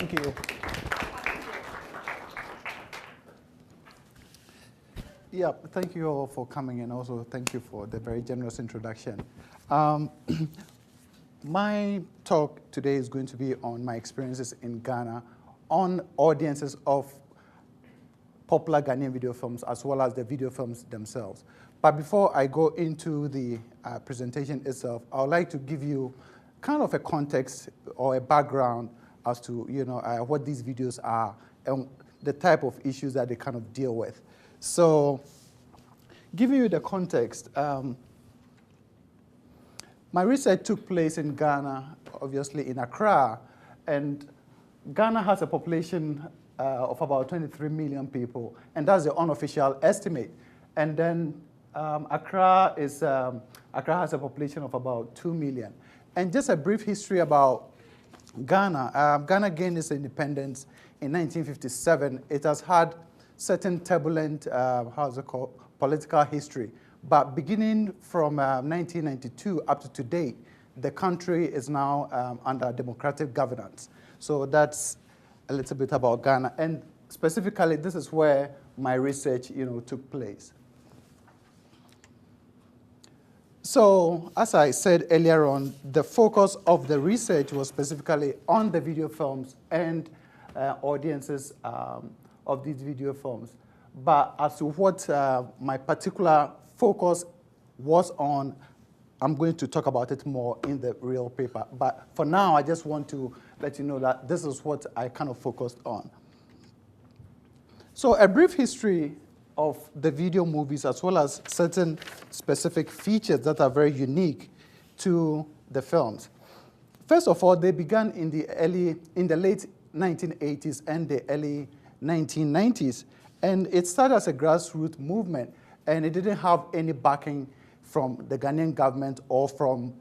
Thank you. Yeah, thank you all for coming, and also thank you for the very generous introduction. My talk today is going to be on my experiences in Ghana, on audiences of popular Ghanaian video films, as well as the video films themselves. But before I go into the presentation itself, I would like to give you kind of a context or a background as to what these videos are and the type of issues that they kind of deal with. So, giving you the context, my research took place in Ghana, obviously in Accra, and Ghana has a population of about 23 million people, and that's the unofficial estimate. And then Accra has a population of about 2 million. And just a brief history about Ghana. Ghana gained its independence in 1957. It has had certain turbulent, political history. But beginning from 1992 up to today, the country is now under democratic governance. So that's a little bit about Ghana. And specifically, this is where my research, took place. So, as I said earlier on, the focus of the research was specifically on the video films and audiences of these video films. But as to what my particular focus was on, I'm going to talk about it more in the real paper. But for now, I just want to let you know that this is what I kind of focused on. So a brief history of the video movies, as well as certain specific features that are very unique to the films. First of all, they began in the late 1980s and the early 1990s. And it started as a grassroots movement, and it didn't have any backing from the Ghanaian government or from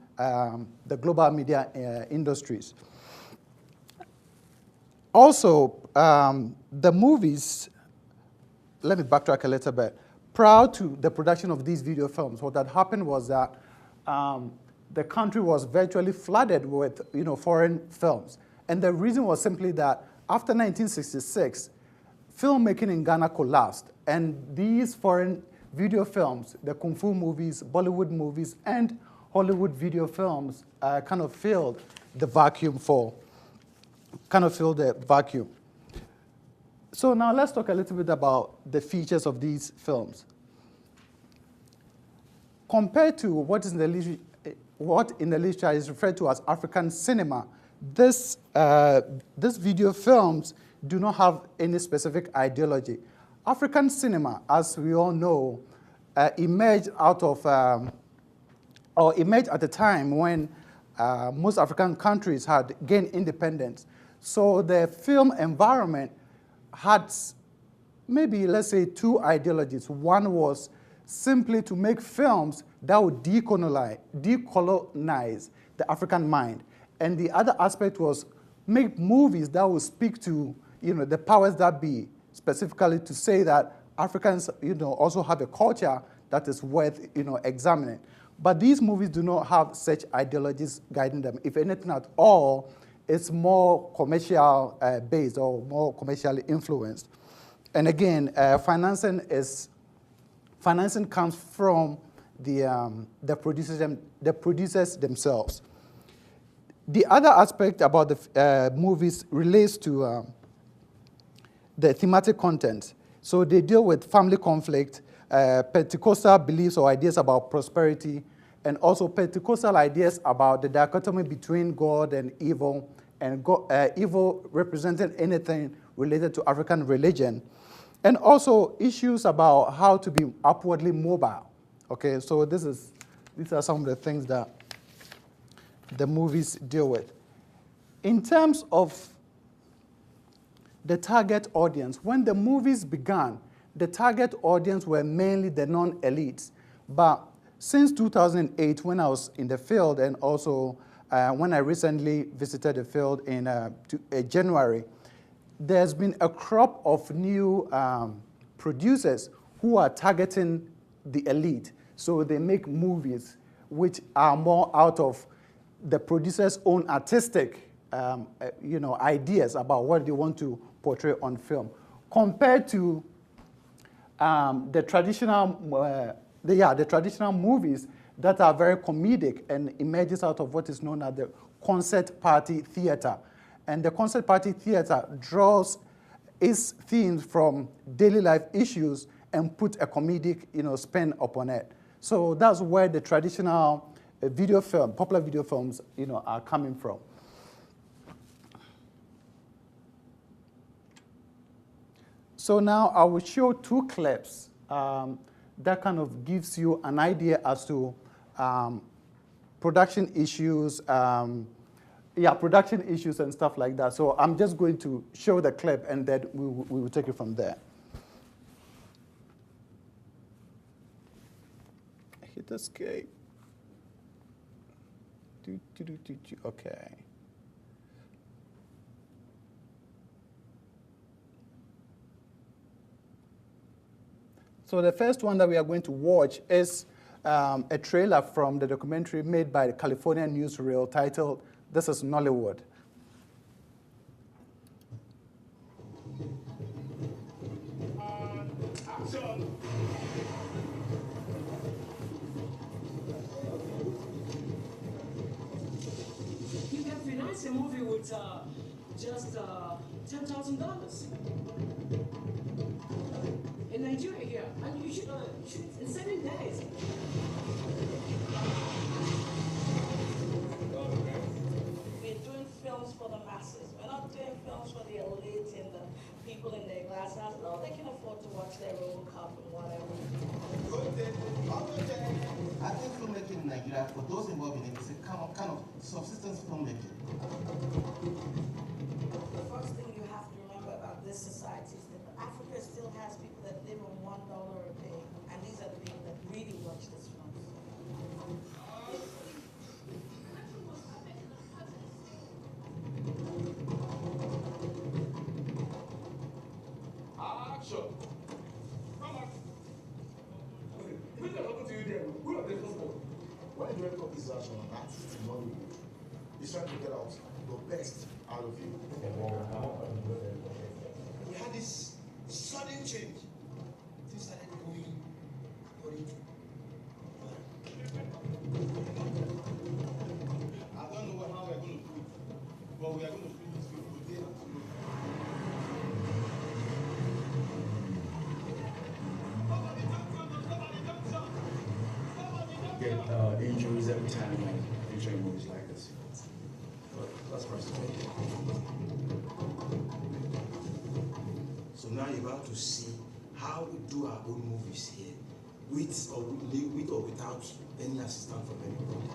the global media industries. Also, the movies, let me backtrack a little bit. Prior to the production of these video films, what had happened was that the country was virtually flooded with foreign films. And the reason was simply that after 1966, filmmaking in Ghana collapsed. And these foreign video films, the Kung Fu movies, Bollywood movies, and Hollywood video films kind of filled the vacuum. So now let's talk a little bit about the features of these films. Compared to what in the literature is referred to as African cinema, this video films do not have any specific ideology. African cinema, as we all know, emerged at a time when most African countries had gained independence. So the film environment had maybe, let's say, two ideologies. One was simply to make films that would decolonize the African mind. And the other aspect was make movies that would speak to the powers that be, specifically to say that Africans also have a culture that is worth examining. But these movies do not have such ideologies guiding them. If anything at all, it's more commercial based or more commercially influenced. And again, financing comes from the producers themselves. The other aspect about the movies relates to the thematic content. So they deal with family conflict, Pentecostal beliefs or ideas about prosperity, and also Pentecostal ideas about the dichotomy between God and evil representing anything related to African religion, and also issues about how to be upwardly mobile. Okay, so these are some of the things that the movies deal with. In terms of the target audience, when the movies began, the target audience were mainly the non-elites. But since 2008, when I was in the field, and also when I recently visited the field in January, there's been a crop of new producers who are targeting the elite. So they make movies which are more out of the producer's own artistic ideas about what they want to portray on film, compared to the traditional movies that are very comedic and emerges out of what is known as the concert party theater. And the concert party theater draws its themes from daily life issues and put a comedic spin upon it. So that's where the traditional popular video films are coming from. So now I will show two clips that kind of gives you an idea as to production issues, production issues and stuff like that. So I'm just going to show the clip and then we will take it from there. Hit escape. Okay. So the first one that we are going to watch is a trailer from the documentary made by the California newsreel titled "This is Nollywood." You can finance a movie with just $10,000 in Nigeria here, and you should in 7 days. We're doing films for the masses. We're not doing films for the elite and the people in their glass house. No, they can afford to watch their own cup and whatever. I think filmmaking in Nigeria, for those involved in it, is a kind of subsistence filmmaking. The first thing you have to remember about this society is that Africa still has people that live on $1 a day, and these are the people that really watch this film. Action! Come on! What happened to you there? Who are they for? When the director of this action, an artist in Hollywood, he's trying to get out the best out of you. We had this sudden change. Things started going according to I don't know how we're going to do it, but we are going to do this film today. Get injuries every time like featuring movies like this. But that's personal. So now you're about to see how we do our own movies here, with or without any assistance from anybody.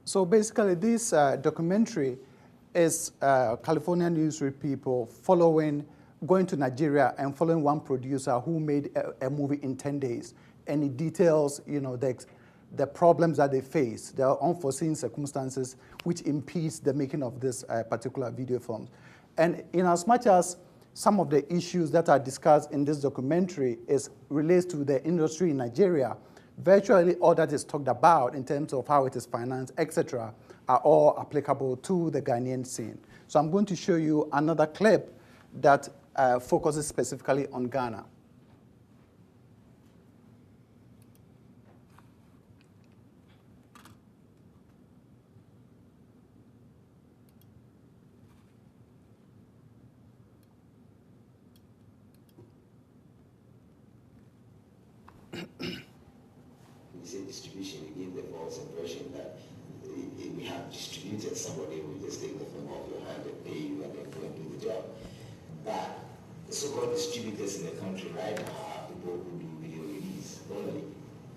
So basically, this documentary is California newsreel people going to Nigeria and following one producer who made a movie in 10 days. And it details, the problems that they face, the unforeseen circumstances which impedes the making of this particular video film. And in as much as some of the issues that are discussed in this documentary relates to the industry in Nigeria, virtually all that is talked about in terms of how it is financed, etc., are all applicable to the Ghanaian scene. So I'm going to show you another clip that focuses specifically on Ghana. We say distribution, we give the false impression that we have distributed somebody who just take the film off your hand and pay you and then go and do the job. But the so-called distributors in the country right now are people who do video release only.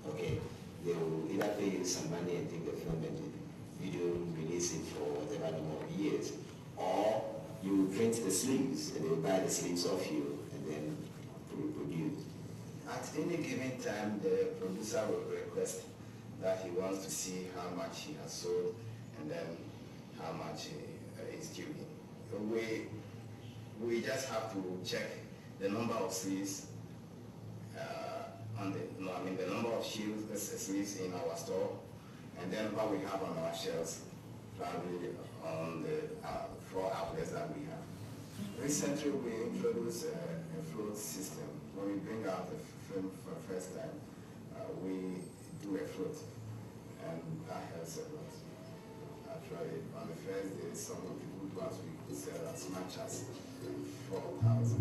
Okay, they will either pay you some money and take the film and video release it for whatever number of years, or you print the sleeves and they will buy the sleeves off you and then produce. At any given time, the producer will request that he wants to see how much he has sold and then how much is due him. So we just have to check the number of sleeves the number of shields SIUC in our store, and then what we have on our shelves, probably on the 4 outlets that we have. Recently, we introduced a float system. When we bring out a film for the first time, we do a float, and that helps a lot. Actually, on the first day, some of the good ones we could sell as much as 4,000.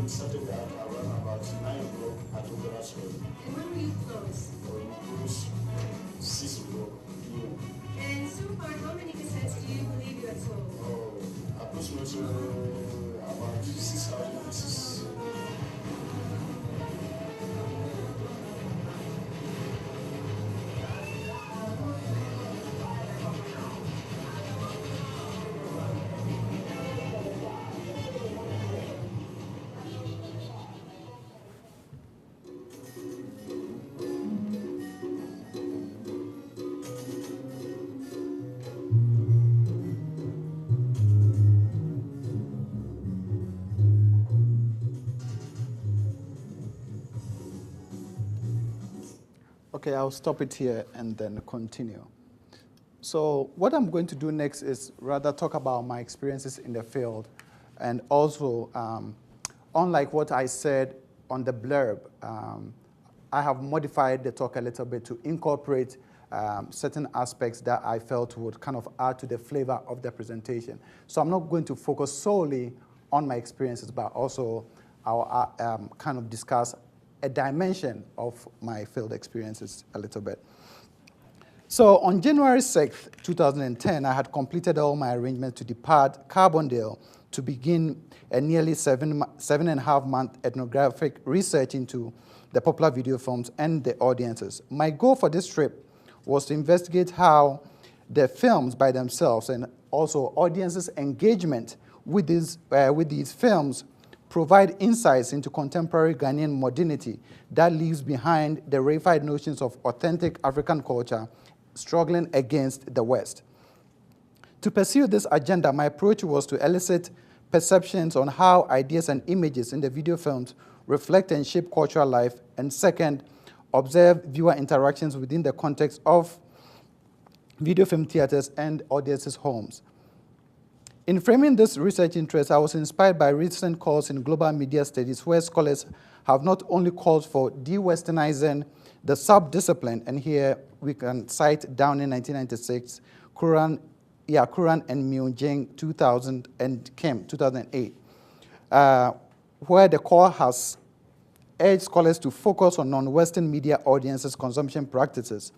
Started at around about 9 o'clock at Oduro Frimpong. And when will you close? We close 6 o'clock p.m. And so far, how many cassettes do you believe you have sold? Approximately about 6,000 pieces. Okay, I'll stop it here and then continue. So what I'm going to do next is rather talk about my experiences in the field, and also, unlike what I said on the blurb, I have modified the talk a little bit to incorporate certain aspects that I felt would kind of add to the flavor of the presentation. So I'm not going to focus solely on my experiences, but also I'll kind of discuss a dimension of my field experiences a little bit. So on January 6th, 2010, I had completed all my arrangements to depart Carbondale to begin a nearly 7.5-month ethnographic research into the popular video films and the audiences. My goal for this trip was to investigate how the films by themselves and also audiences' engagement with these films provide insights into contemporary Ghanaian modernity that leaves behind the reified notions of authentic African culture struggling against the West. To pursue this agenda, my approach was to elicit perceptions on how ideas and images in the video films reflect and shape cultural life, and second, observe viewer interactions within the context of video film theaters and audiences' homes. In framing this research interest, I was inspired by recent calls in global media studies where scholars have not only called for de-Westernizing the sub-discipline, and here we can cite Down in 1996, Kuran and Myung-Jing 2000, and Kim 2008, where the call has urged scholars to focus on non-Western media audiences' consumption practices,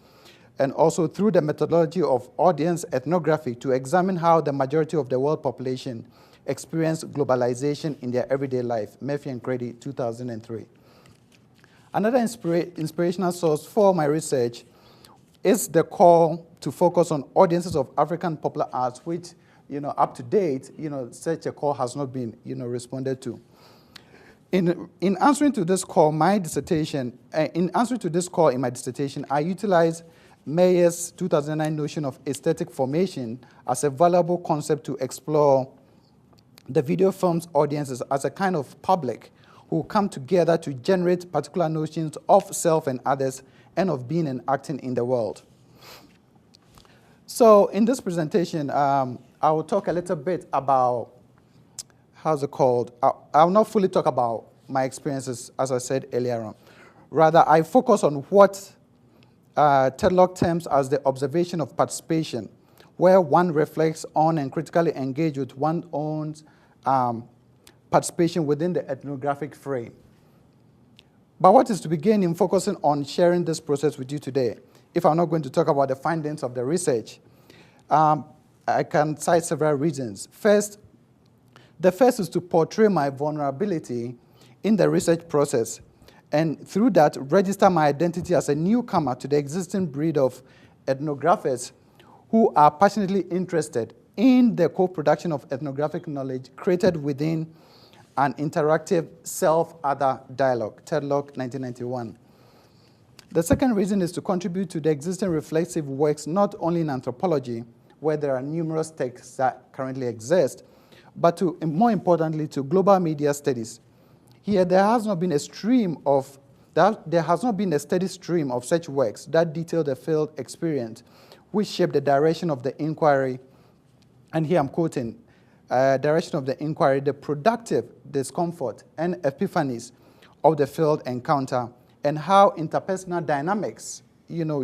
and also through the methodology of audience ethnography to examine how the majority of the world population experience globalization in their everyday life, Murphy and Crady, 2003. Another inspirational source for my research is the call to focus on audiences of African popular arts, which, up to date, such a call has not been, responded to. In answering to this call, in my dissertation, I utilized Mayer's 2009 notion of aesthetic formation as a valuable concept to explore the video film's audiences as a kind of public who come together to generate particular notions of self and others and of being and acting in the world. So in this presentation, I will talk a little bit about, how's it called? I'll not fully talk about my experiences, as I said earlier on. Rather, I focus on what Tedlock terms as the observation of participation, where one reflects on and critically engages with one's own participation within the ethnographic frame. But what is to begin in focusing on sharing this process with you today? If I'm not going to talk about the findings of the research, I can cite several reasons. The first is to portray my vulnerability in the research process and through that, register my identity as a newcomer to the existing breed of ethnographers who are passionately interested in the co-production of ethnographic knowledge created within an interactive self-other dialogue, Tedlock, 1991. The second reason is to contribute to the existing reflexive works, not only in anthropology, where there are numerous texts that currently exist, but to, more importantly, to global media studies. Here, there has not been a steady stream of such works that detail the field experience, which shape the direction of the inquiry. And here I'm quoting, direction of the inquiry, the productive discomfort and epiphanies of the field encounter, and how interpersonal dynamics,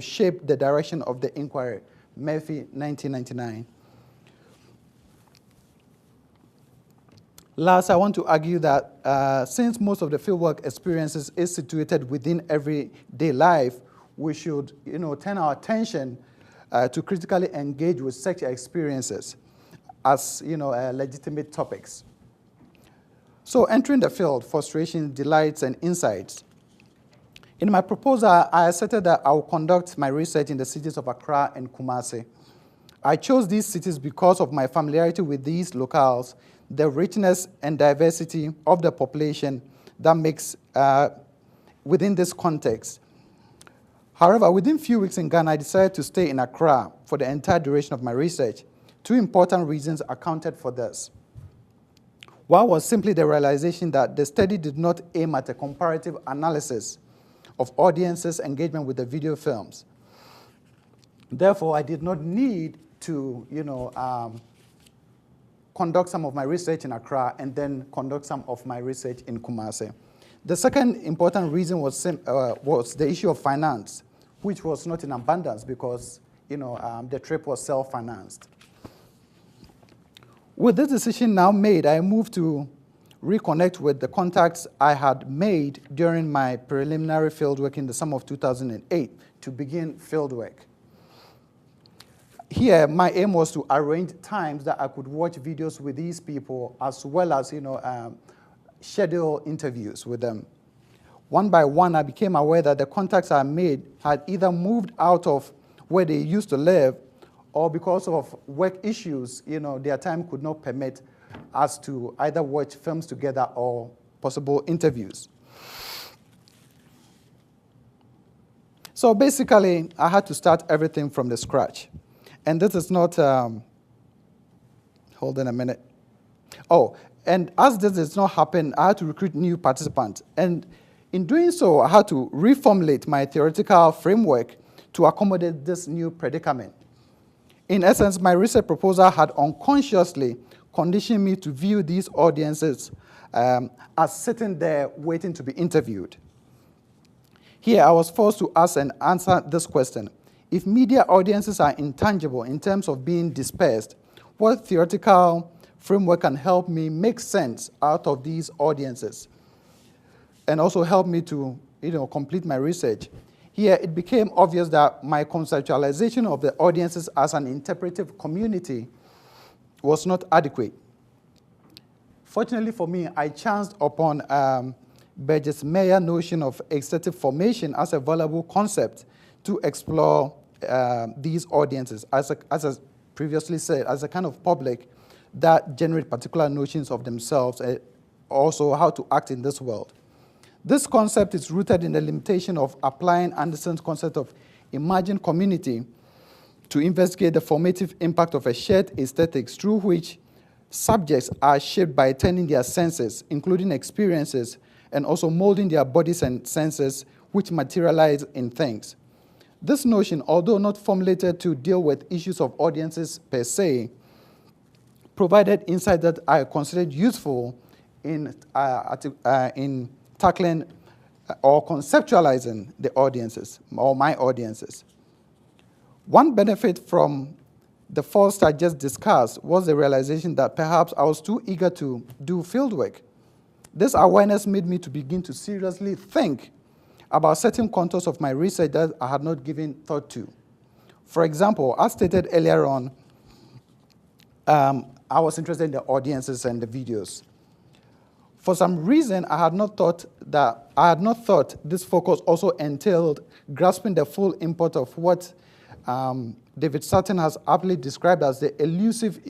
shape the direction of the inquiry. Murphy, 1999. Last, I want to argue that since most of the fieldwork experiences is situated within everyday life, we should, turn our attention to critically engage with such experiences as, legitimate topics. So, entering the field, frustration, delights, and insights. In my proposal, I asserted that I will conduct my research in the cities of Accra and Kumasi. I chose these cities because of my familiarity with these locales, the richness and diversity of the population that makes within this context. However, within few weeks in Ghana, I decided to stay in Accra for the entire duration of my research. Two important reasons accounted for this. One was simply the realization that the study did not aim at a comparative analysis of audiences' engagement with the video films. Therefore, I did not need to, conduct some of my research in Accra and then conduct some of my research in Kumasi. The second important reason was the issue of finance, which was not in abundance because, the trip was self-financed. With this decision now made, I moved to reconnect with the contacts I had made during my preliminary fieldwork in the summer of 2008 to begin fieldwork. Here, my aim was to arrange times that I could watch videos with these people as well as, schedule interviews with them. One by one, I became aware that the contacts I made had either moved out of where they used to live or because of work issues, their time could not permit us to either watch films together or possible interviews. So basically, I had to start everything from the scratch. And this is not, hold on a minute. Oh, and as this did not happen, I had to recruit new participants. And in doing so, I had to reformulate my theoretical framework to accommodate this new predicament. In essence, my research proposal had unconsciously conditioned me to view these audiences as sitting there waiting to be interviewed. Here, I was forced to ask and answer this question. If media audiences are intangible in terms of being dispersed, what theoretical framework can help me make sense out of these audiences and also help me to complete my research? Here, it became obvious that my conceptualization of the audiences as an interpretive community was not adequate. Fortunately for me, I chanced upon Burgess Meyer's notion of aesthetic formation as a valuable concept to explore these audiences, as I previously said, as a kind of public that generate particular notions of themselves, and also how to act in this world. This concept is rooted in the limitation of applying Anderson's concept of imagined community to investigate the formative impact of a shared aesthetics through which subjects are shaped by attending their senses, including experiences, and also molding their bodies and senses, which materialize in things. This notion, although not formulated to deal with issues of audiences per se, provided insight that I considered useful in tackling or conceptualizing the audiences, or my audiences. One benefit from the first I just discussed was the realization that perhaps I was too eager to do fieldwork. This awareness made me to begin to seriously think about certain contours of my research that I had not given thought to. For example, as stated earlier on, I was interested in the audiences and the videos. For some reason, I had not thought this focus also entailed grasping the full import of what David Sutton has aptly described as the elusive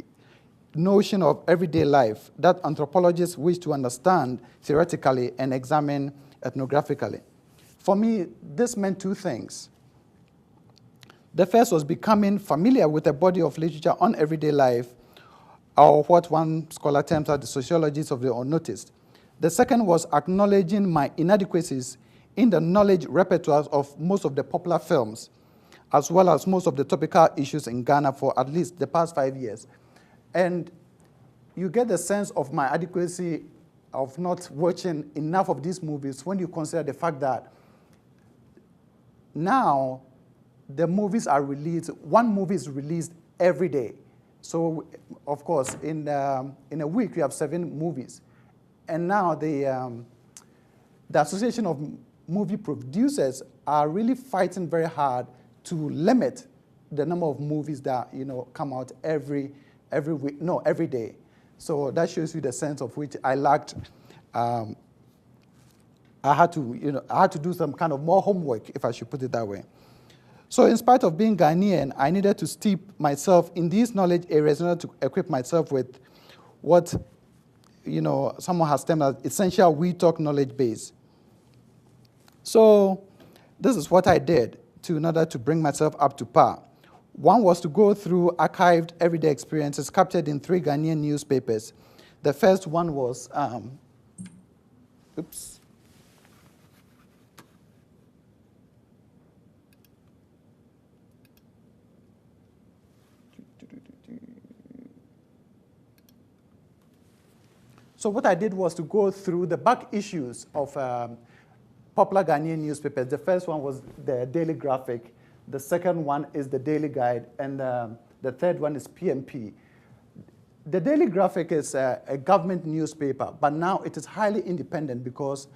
notion of everyday life that anthropologists wish to understand theoretically and examine ethnographically. For me, this meant two things. The first was becoming familiar with a body of literature on everyday life, or what one scholar terms as the sociologies of the unnoticed. The second was acknowledging my inadequacies in the knowledge repertoires of most of the popular films, as well as most of the topical issues in Ghana for at least the past 5 years. And you get the sense of my adequacy of not watching enough of these movies when you consider the fact that now the movies are released, one movie is released every day. So, of course, in a week, we have 7 movies. And now the Association of Movie Producers are really fighting very hard to limit the number of movies that, come out every week, no, every day. So that shows you the sense of which I lacked. I had to do some kind of more homework, if I should put it that way. So in spite of being Ghanaian, I needed to steep myself in these knowledge areas in order to equip myself with what, someone has termed as essential We Talk knowledge base. So this is what I did in order to bring myself up to par. One was to go through archived everyday experiences captured in 3 Ghanaian newspapers. The first one was, So what I did was to go through the back issues of popular Ghanaian newspapers. The first one was the Daily Graphic. The second one is the Daily Guide. And the third one is PMP. The Daily Graphic is a government newspaper, but now it is highly independent because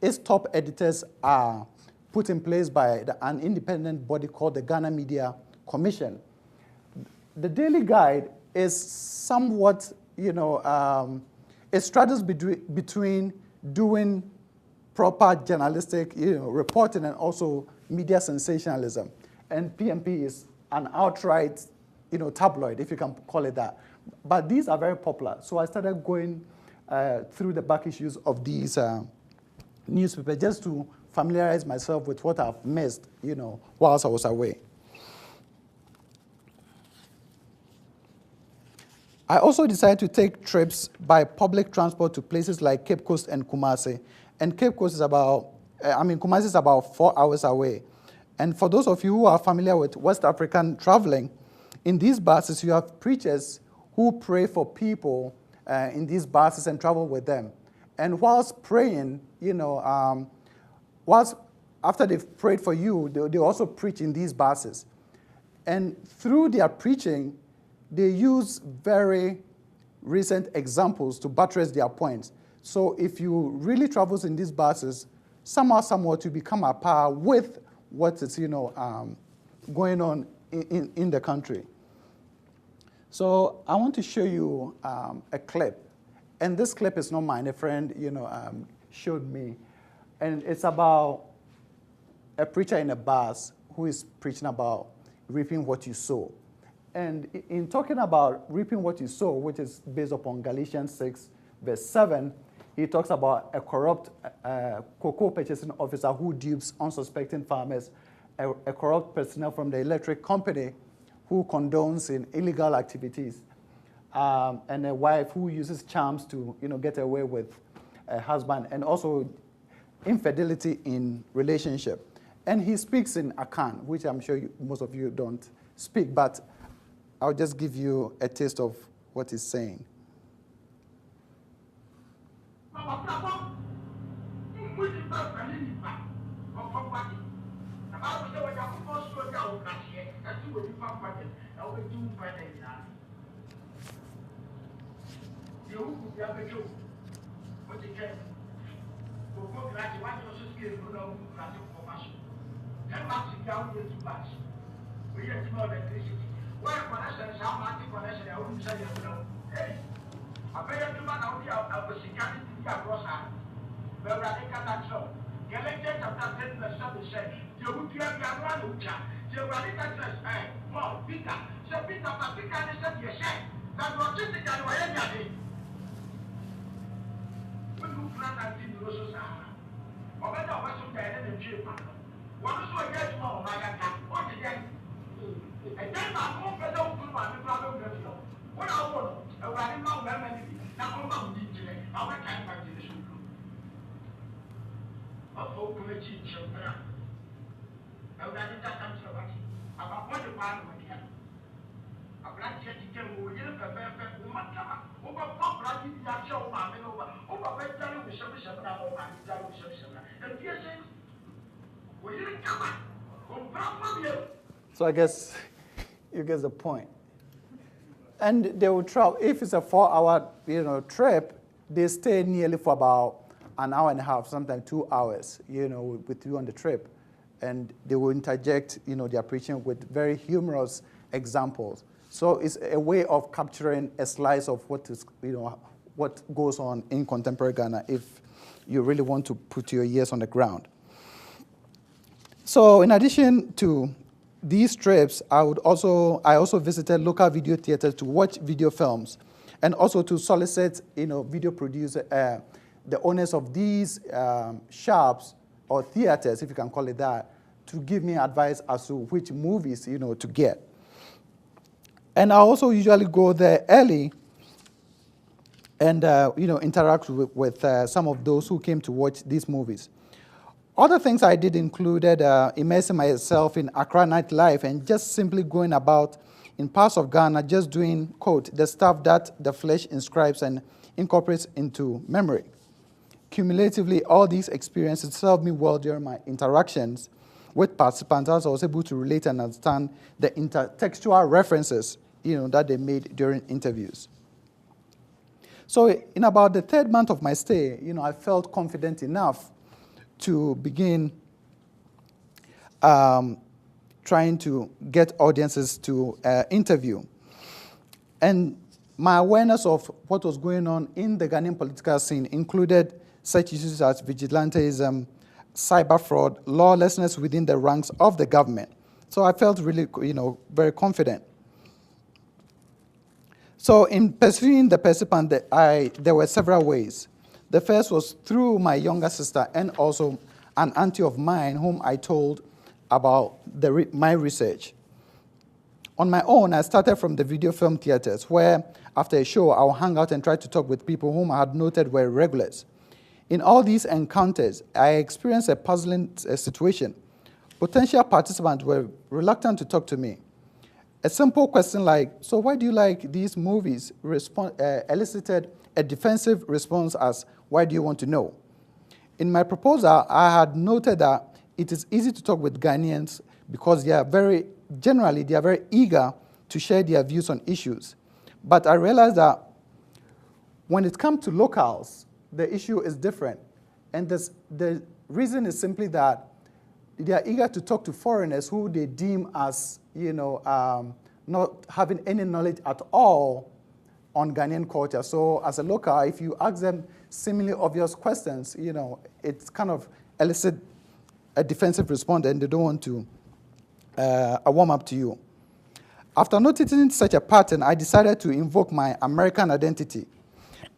its top editors are put in place by an independent body called the Ghana Media Commission. The Daily Guide is somewhat, it straddles between doing proper journalistic, reporting and also media sensationalism. And PMP is an outright, tabloid, if you can call it that. But these are very popular. So I started going through the back issues of these newspapers just to familiarize myself with what I've missed, whilst I was away. I also decided to take trips by public transport to places like Cape Coast and Kumasi. And Cape Coast is Kumasi is about 4 hours away. And for those of you who are familiar with West African traveling, in these buses you have preachers who pray for people in these buses and travel with them. And whilst praying, after they've prayed for you, they also preach in these buses. And through their preaching, they use very recent examples to buttress their points. So if you really travel in these buses, somehow, somewhat, you become a par with what is, going on in the country. So I want to show you a clip. And this clip is not mine. A friend, showed me. And it's about a preacher in a bus who is preaching about reaping what you sow. And in talking about reaping what you sow, which is based upon Galatians 6, verse 7, he talks about a corrupt cocoa purchasing officer who dupes unsuspecting farmers, a corrupt personnel from the electric company who condones in illegal activities, and a wife who uses charms to get away with a husband, and also infidelity in relationship. And he speaks in Akan, which I'm sure most of you don't speak, but I'll just give you a taste of what he's saying. said to the shop, you would be a one who can. You were in that dress, more, Peter. So Peter, but Peter, they said, yes, that was just the guy who I had. When you plan and did the Rosso Sahara, or better, what's on the end of the trip? What is what gets more, my God? What again? And then I'm going to go to my problem with you. What I want, a running out memory, now I'm not going to our time back to the school. A folk will teach you. I would have that answer about what the man would hear. A black jet will get a very over pop like you have shown my man over where telling the service of our man, and piercing. We didn't come up. So I guess you get the point. And they will travel. If it's a 4-hour, trip, they stay nearly for about an hour and a half, sometimes 2 hours, with you on the trip. And they will interject, their preaching with very humorous examples. So it's a way of capturing a slice of what is, what goes on in contemporary Ghana if you really want to put your ears on the ground. So in addition to these trips, I also visited local video theaters to watch video films, and also to solicit, video producer, the owners of these shops or theaters, if you can call it that, to give me advice as to which movies, to get. And I also usually go there early and, interact with some of those who came to watch these movies. Other things I did included immersing myself in Accra nightlife and just simply going about in parts of Ghana, just doing, quote, the stuff that the flesh inscribes and incorporates into memory. Cumulatively, all these experiences served me well during my interactions with participants, as I was able to relate and understand the intertextual references, that they made during interviews. So in about the 3rd month of my stay, I felt confident enough to begin trying to get audiences to interview. And my awareness of what was going on in the Ghanaian political scene included such issues as vigilantism, cyber fraud, lawlessness within the ranks of the government. So I felt really, very confident. So in pursuing the participant, there were several ways. The first was through my younger sister and also an auntie of mine whom I told about my research. On my own, I started from the video film theaters, where after a show, I would hang out and try to talk with people whom I had noted were regulars. In all these encounters, I experienced a puzzling situation. Potential participants were reluctant to talk to me. A simple question like, so why do you like these movies, elicited a defensive response as, why do you want to know? In my proposal, I had noted that it is easy to talk with Ghanaians because they are very eager to share their views on issues. But I realized that when it comes to locals, the issue is different. And the reason is simply that they are eager to talk to foreigners who they deem as, not having any knowledge at all on Ghanaian culture. So as a local, if you ask them seemingly obvious questions, it's kind of elicit a defensive response and they don't want to warm up to you. After noticing such a pattern, I decided to invoke my American identity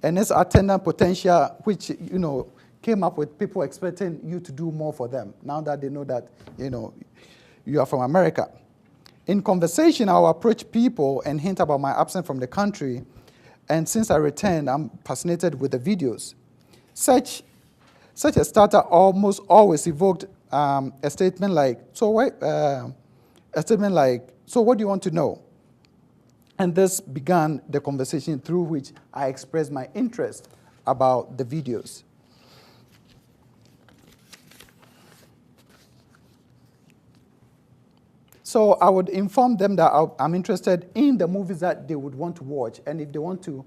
and its attendant potential, which, came up with people expecting you to do more for them, now that they know that, you are from America. In conversation, I will approach people and hint about my absence from the country, and since I returned, I'm fascinated with the videos. Such a starter almost always evoked a statement like, so what do you want to know? And this began the conversation through which I expressed my interest about the videos. So I would inform them that I'm interested in the movies that they would want to watch, and if they want to,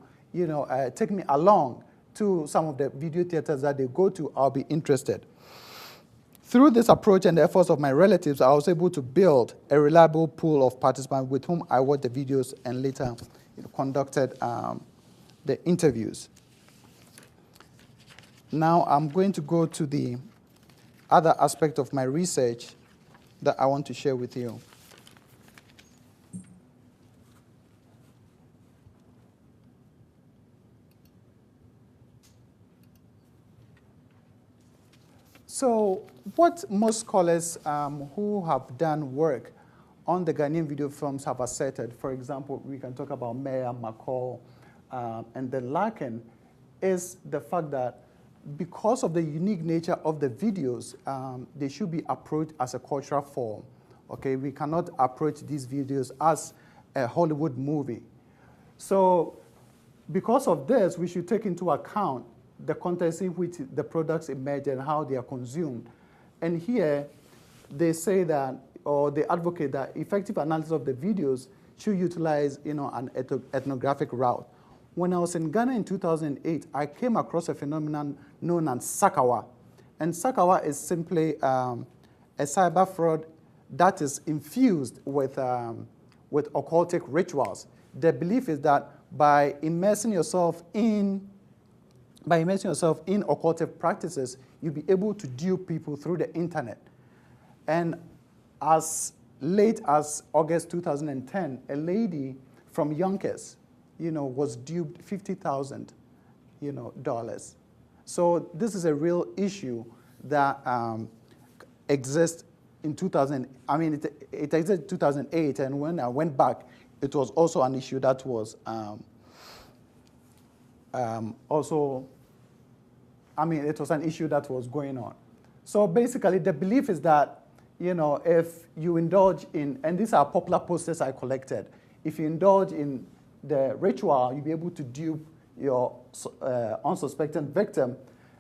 take me along to some of the video theaters that they go to, I'll be interested. Through this approach and the efforts of my relatives, I was able to build a reliable pool of participants with whom I watched the videos and later conducted the interviews. Now I'm going to go to the other aspect of my research that I want to share with you. So what most scholars who have done work on the Ghanaian video films have asserted, for example, we can talk about Meyer, McCall, and then Larkin, is the fact that because of the unique nature of the videos, they should be approached as a cultural form. Okay, we cannot approach these videos as a Hollywood movie. So because of this, we should take into account the context in which the products emerge and how they are consumed. And here, they say that, or they advocate that effective analysis of the videos should utilize, an ethnographic route. When I was in Ghana in 2008, I came across a phenomenon known as Sakawa. And Sakawa is simply a cyber fraud that is infused with occultic rituals. The belief is that by immersing yourself in occultic practices, you'll be able to dupe people through the internet. And as late as August 2010, a lady from Yonkers, was duped $50,000, dollars. So this is a real issue that exists in 2000. I mean, it existed in 2008, and when I went back, it was also an issue that was also, it was an issue that was going on. So basically, the belief is that, if you indulge in, and these are popular posters I collected, if you indulge in the ritual, you'll be able to dupe your unsuspecting victim,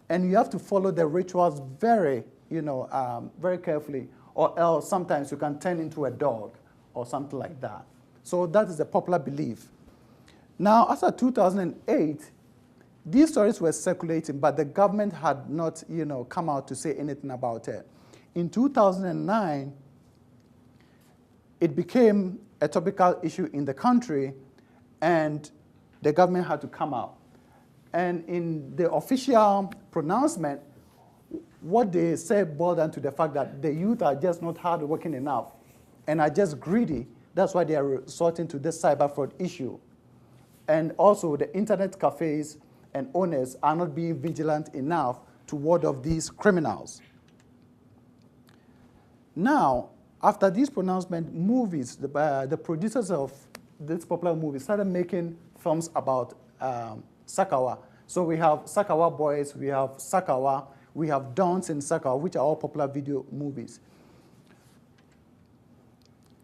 and you have to follow the rituals very, very carefully, or else sometimes you can turn into a dog or something like that. So that is a popular belief. Now, after 2008, these stories were circulating, but the government had not, come out to say anything about it. In 2009, it became a topical issue in the country, and the government had to come out. And in the official pronouncement, what they said boiled down to the fact that the youth are just not hardworking enough and are just greedy. That's why they are resorting to this cyber fraud issue. And also, the internet cafes and owners are not being vigilant enough to ward off these criminals. Now, after these pronouncements, movies, the producers of this popular movie started making films about Sakawa. So we have Sakawa Boys, we have Sakawa, we have Dons in Sakawa, which are all popular video movies.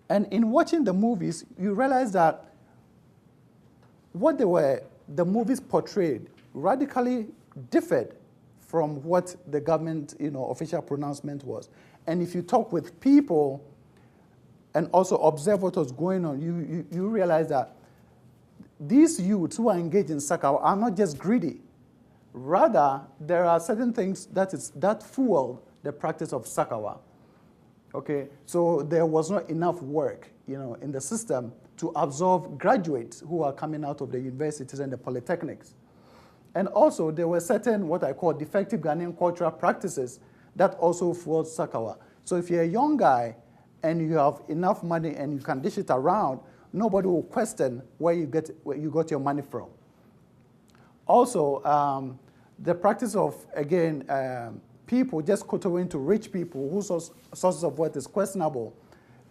And in watching the movies, you realize that what the movies portrayed radically differed from what the government, official pronouncement was. And if you talk with people and also observe what was going on, you realize that these youths who are engaged in Sakawa are not just greedy. Rather, there are certain things that fuel the practice of Sakawa. Okay, so there was not enough work, in the system to absorb graduates who are coming out of the universities and the polytechnics. And also, there were certain, what I call defective Ghanaian cultural practices that also fueled Sakawa. So if you're a young guy and you have enough money and you can dish it around, nobody will question where you got your money from. Also, the practice of, again, people just kowtowing to rich people whose sources of wealth is questionable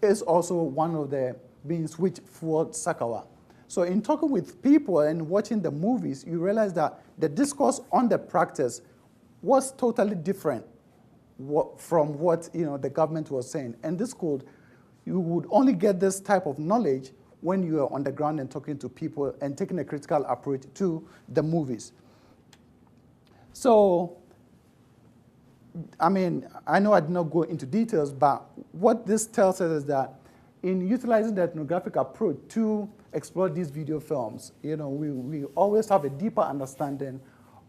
is also one of the means which fueled Sakawa. So in talking with people and watching the movies, you realize that the discourse on the practice was totally different from what the government was saying. And you would only get this type of knowledge when you are on the ground and talking to people and taking a critical approach to the movies. So, I know I did not go into details, but what this tells us is that in utilizing the ethnographic approach to explore these video films, we always have a deeper understanding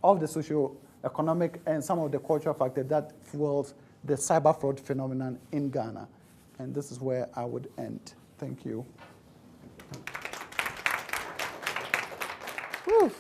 of the socio-economic and some of the cultural factors that fuels the cyber fraud phenomenon in Ghana. And this is where I would end. Thank you. Whew.